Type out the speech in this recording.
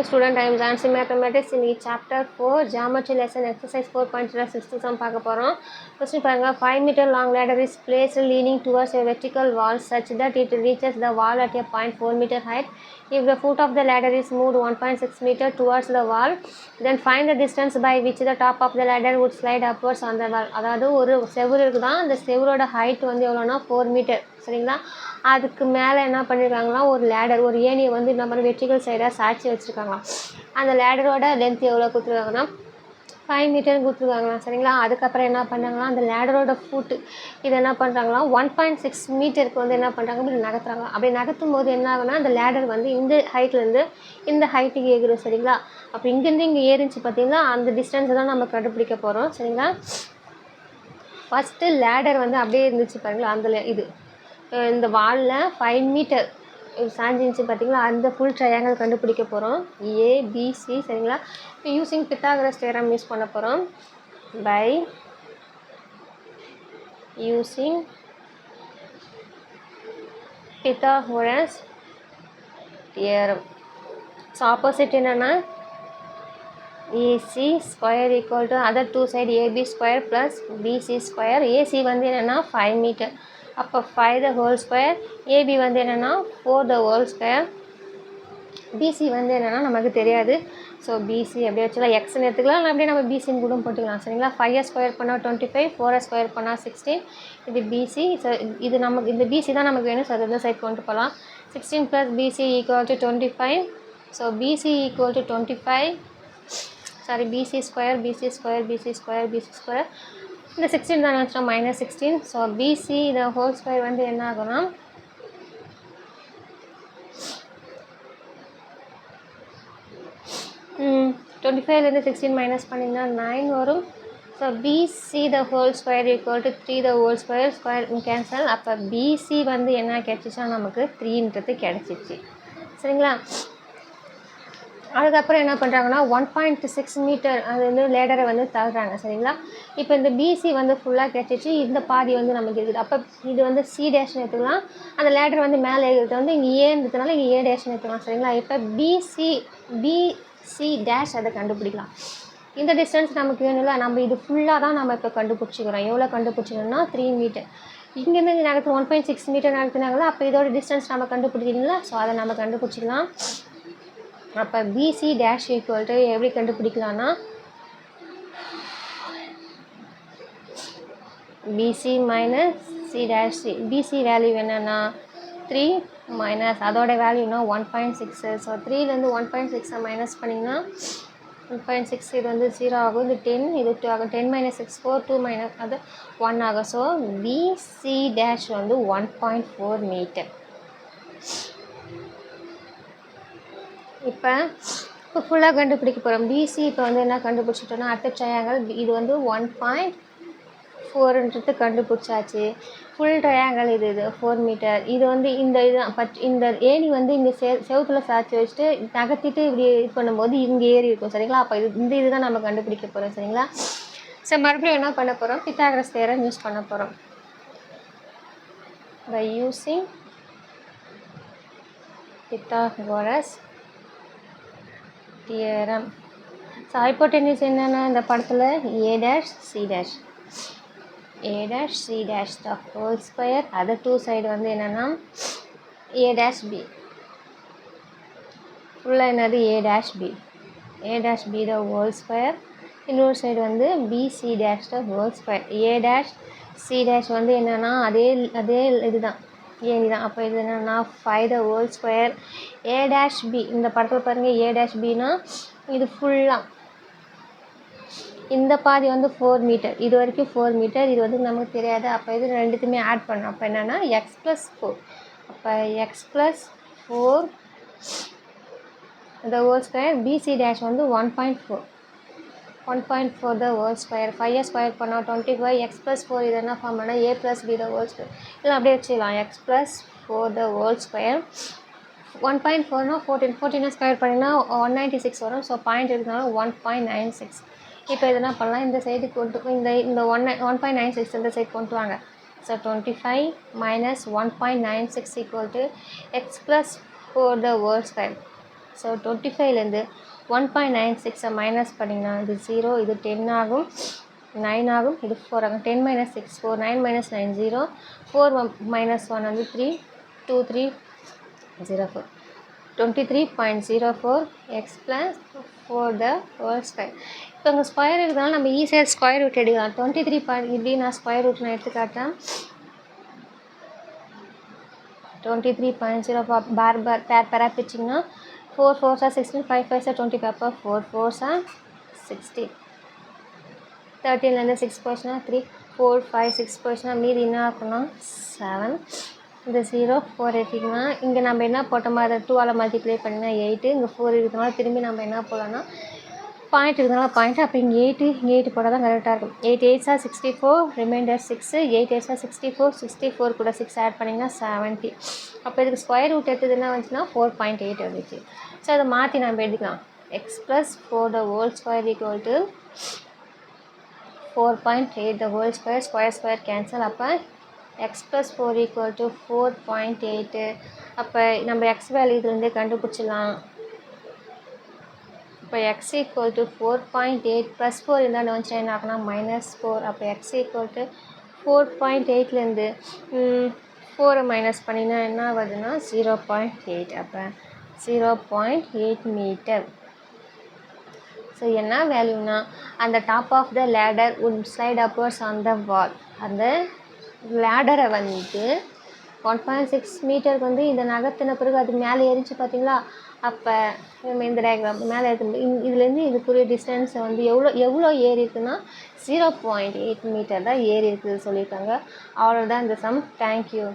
Hello student, I am Jansi Mathematics in chapter 4 geometry lesson exercise 4.0 sixth sum பார்க்க போறோம். First பாருங்க 5 meter long ladder is placed leaning towards a vertical wall such that it reaches the wall at a 0.4 meter height. If the foot of the ladder is moved 1.6 meter towards the wall, then find the distance by which the top of the ladder would slide upwards on the wall. அதாவது ஒரு செவுரு இருக்குதான், அந்த செவுரோட height வந்து எவ்வளோனா 4 metre. சரிங்களா? அதுக்கு மேலே என்ன பண்ணியிருக்காங்களா, ஒரு லேடர், ஒரு ஏணியை வந்து இந்த மாதிரி வெர்டிகல் சைடாக சாய்ச்சி வச்சுருக்காங்களாம். அந்த லேடரோட லென்த் எவ்வளோ கொடுத்துருக்காங்கன்னா 5 மீட்டர் கொடுத்துருக்காங்களா. சரிங்களா? அதுக்கப்புறம் என்ன பண்ணுறாங்களா, அந்த லேடரோட ஃபுட்டு இது என்ன பண்ணுறாங்களா 1.6 மீட்டருக்கு வந்து என்ன பண்ணுறாங்க, இப்படி நகர்த்துறாங்க. அப்படி நகர்த்தும் போது என்ன ஆகுனா, அந்த லேடர் வந்து இந்த ஹைட்லேருந்து இந்த ஹைட்டுக்கு ஏறும். சரிங்களா? அப்போ இங்கேருந்து இங்கே ஏறிச்சு பார்த்தீங்கன்னா, அந்த டிஸ்டன்ஸை தான் நம்ம கண்டுபிடிக்க போகிறோம். சரிங்களா? ஃபஸ்ட்டு லேடர் வந்து அப்படியே இருந்துச்சு பாருங்களா, அந்த இது இந்த வாலில் 5 மீட்டர் சாஞ்சிருந்துச்சு பார்த்தீங்களா, அந்த ஃபுல் ட்ரையாங்கிள் கண்டுபிடிக்க போகிறோம். ஏபிசி. சரிங்களா? இப்போ யூஸிங் பித்தாகரஸ் தியரம் யூஸ் பண்ண போகிறோம். By using Pythagoras theorem. So opposite என்னென்னா AC square equal to other two side AB square plus BC square. AC வந்து என்னென்னா 5 மீட்டர், அப்போ 5 the whole square. ஏபி வந்து என்னென்னா 4 the whole square. பிசி வந்து என்னென்னா நமக்கு தெரியாது. ஸோ பிசி அப்படியே வச்சுக்கலாம், எக்ஸ்ன்னு எடுத்துக்கலாம், இல்லை அப்படியே நம்ம பிசின்னு கூட போட்டுக்கலாம். சரிங்களா? 5 ஸ்கொயர் பண்ணால் 25, 4 ஸ்கொயர் பண்ணால் 16. இது பிசி. ஸோ இது நமக்கு இந்த பிசி தான் நமக்கு வேணும். ஸோ அது இந்த சைட் கொண்டு போகலாம். 16 + PC equal to 25. So PC equal to 25. Sorry, PC square, PC square, PC square, PC square. இந்த 16 தான் நினச்சோம், -16. ஸோ பிசி இந்த ஹோல் ஸ்கொயர் வந்து என்ன ஆகும்னா 25லேருந்து 16 மைனஸ் பண்ணிங்கன்னா 9 வரும். So PC the whole square equal to 3 the whole square. Square cancel. அப்போ பிசி வந்து என்ன கிடச்சிச்சா, நமக்கு 3ன்றது கிடச்சிச்சு. சரிங்களா? அதுக்கப்புறம் என்ன பண்ணுறாங்கன்னா 1.6 மீட்டர் அது வந்து லேடரை வந்து தள்ளுறாங்க. சரிங்களா? இப்போ இந்த பிசி வந்து ஃபுல்லாக கிடச்சிச்சு, இந்த பாதி வந்து நமக்கு இருக்குது. அப்போ இது வந்து சி டேஷ்னு எடுத்துக்கலாம். அந்த லேடர் வந்து மேலே இருக்கிறது வந்து இங்கே ஏன்றதுனால இங்கே ஏ டேஷ்னு எடுத்துக்கலாம். சரிங்களா? இப்போ பிசி டேஷ் அதை கண்டுபிடிக்கலாம். இந்த டிஸ்டன்ஸ் நமக்கு வேணும்ல, நம்ம இது ஃபுல்லாக தான் நம்ம இப்போ கண்டுபிடிச்சிக்கிறோம். எவ்வளோ கண்டுபிடிச்சிக்கணும்னா 3 மீட்டர். இங்கேருந்து நகர்த்து 1.6 மீட்டர் நகர்த்துனாங்களா, அப்போ இதோட டிஸ்டன்ஸ் நம்ம கண்டுபிடிக்கணுங்களா. ஸோ அதை நம்ம கண்டுபிடிச்சிக்கலாம். அப்போ பிசி டேஷ் ஈக்குவல் டு எப்படி கண்டுபிடிக்கலாம்னா BC minus C dash C. BC value என்னென்னா 3 மைனஸ் அதோட வேல்யூனா 1.6. ஸோ 3லேருந்து 1.6 மைனஸ் பண்ணிங்கன்னா 1.6 இது வந்து 0 ஆகும், இது 10, இது 2 ஆகும். 10 - 6 4, 2 மைனஸ் அது 1 ஆகும். ஸோ பிசி டேஷ் வந்து 1.4 மீட்டர். இப்போ ஃபுல்லாக கண்டுபிடிக்க போகிறோம். பிசி இப்போ வந்து என்ன கண்டுபிடிச்சிட்டோன்னா அடுத்த ட்ரையாங்கிள் இது வந்து 1.4ன்றது கண்டுபிடிச்சாச்சு. ஃபுல் ட்ரையாங்கிள் இது 4 மீட்டர். இது வந்து இந்த இதுதான். பட் இந்த ஏணி வந்து இங்கே செவுத்தில் சாய்ச்சி வச்சுட்டு நகர்த்திட்டு இப்படி இது பண்ணும்போது இங்கே ஏறி இருக்கும். சரிங்களா? அப்போ இந்த இதுதான் நம்ம கண்டுபிடிக்க போகிறோம். சரிங்களா? ஸோ மறுபடியும் என்ன பண்ண போகிறோம், பித்தாகரஸ் தியரம் யூஸ் பண்ண போகிறோம். By using Pythagoras theorem. So hypotenuse என்னென்னா இந்த படத்தில் A dash C dash, A dash C dash the whole square. Other two side வந்து என்னென்னா ஏ டேஷ் பி. ஃபுல்லாக என்னது A dash B, A dash B the whole square. இன்னொரு side வந்து PC dash the whole square. A dash C dash வந்து என்னென்னா அதே இதுதான், ஏனி தான். அப்போ இது என்னென்னா 5 the whole square. A dash B இந்த படத்தில் பாருங்கள், ஏ டேஷ் பின்னா இது ஃபுல்லாக இந்த பாதி வந்து 4 மீட்டர், இது வரைக்கும் 4 மீட்டர். இது வந்து நமக்கு தெரியாது. அப்போ இது ரெண்டுத்துமே ஆட் பண்ணோம். அப்போ என்னென்னா எக்ஸ் + 4. அப்போ x + 4 the whole square. PC dash வந்து 1.4 the whole square. 5 ஸ்கொயர் பண்ணால் 25. எக்ஸ் + 4 இது என்ன ஃபார்ம் பண்ணால் ஏ + பி the whole square. இல்லை அப்படியே வச்சுக்கலாம், X + 4 the whole square. 1.4னா 14 square பண்ணிங்கன்னா 196 வரும். ஸோ பாயிண்ட் இருக்கிறதுனால 1.96. இப்போ இது என்ன பண்ணலாம், இந்த சைடு கொண்டு இந்த 1.96 இந்த சைடு கொண்டு வாங்க. So 25 - 1.96 equal to x + 4 the whole square. So 25லேருந்து 1.96 மைனஸ் பண்ணிங்கன்னா இது 0, இது 10 ஆகும், 9 ஆகும், இது 4 ஆகும். 10 - 6 4, 9 - 9 0, 4 - 1 வந்து 3, 2 3 04, 23.04 x plus 4 the whole square. இப்போ இங்கே ஸ்கொயர் இருக்கிறதுனால நம்ம ஈஸியாக ஸ்கொயர் ரூட் எடுக்கலாம். 23 இப்படி நான் ஸ்கொயர் ரூட் நான் எடுத்துக்காட்டேன். 23.04 பார் பேராக பிரிச்சிங்கன்னா 4 4s are 16, 5 5s are 25, அப்போ 4 4s are 16. 13லேருந்து 6 போச்சுன்னா 3, 4 5 6 போச்சுன்னா மீதி என்ன ஆகும்னா 7. இந்த 0 4 எடுத்திங்கன்னா இங்கே நம்ம என்ன போட்டோமோ அதை 2ஆல் மல்டிப்ளை பண்ணினா 8. இங்கே 4 இருக்கிறதுனால திரும்பி நம்ம என்ன போடலாம்னா பாயிண்ட் இருக்கிறதுனால பாயிண்ட். அப்போ இங்கே 8 போட்டால் தான் கரெக்டாக இருக்கும். 8 8s are 64, reminder 6, 8 8s are 64, 64 கூட 6 ஆட் பண்ணிங்கன்னா 70. அப்போ இதுக்கு ஸ்கொயர் ரூட் எடுத்தது என்ன வந்துச்சுன்னா 4.8 வந்துச்சு. ஸோ அதை மாற்றி நம்ம எடுக்கலாம். x plus 4 the whole square equal to 4.8 the whole square, square cancel. அப்போ x plus 4 equal to 4.8. அப்போ நம்ம x வேல்யூ இதுலேருந்தே கண்டுபிடிச்சிடலாம். இப்போ x equal to 4.8 plus 4 இருந்தால் வந்துச்சுன்னா என்ன ஆகுனா -4. அப்போ x equal to 4.8லேருந்து 4 மைனஸ் பண்ணினா என்ன வருதுன்னா 0.8. அப்போ 0.8 மீட்டர். ஸோ என்ன வேல்யூனா அந்த top of the ladder would slide upwards on the wall. அந்த லேடரை வந்து 1.6 மீட்டருக்கு வந்து இந்த நகர்த்தின பிறகு அது மேலே ஏறிச்சு பார்த்தீங்களா. அப்போ நம்ம இந்த டயக்ராம் மேலே இதுலேருந்து இதுக்குரிய டிஸ்டன்ஸை வந்து எவ்வளோ ஏறி இருக்குன்னா 0.8 மீட்டர் தான் ஏறி இருக்குது சொல்லியிருக்காங்க. அவ்வளோதான் இந்த சம். தேங்க்யூ.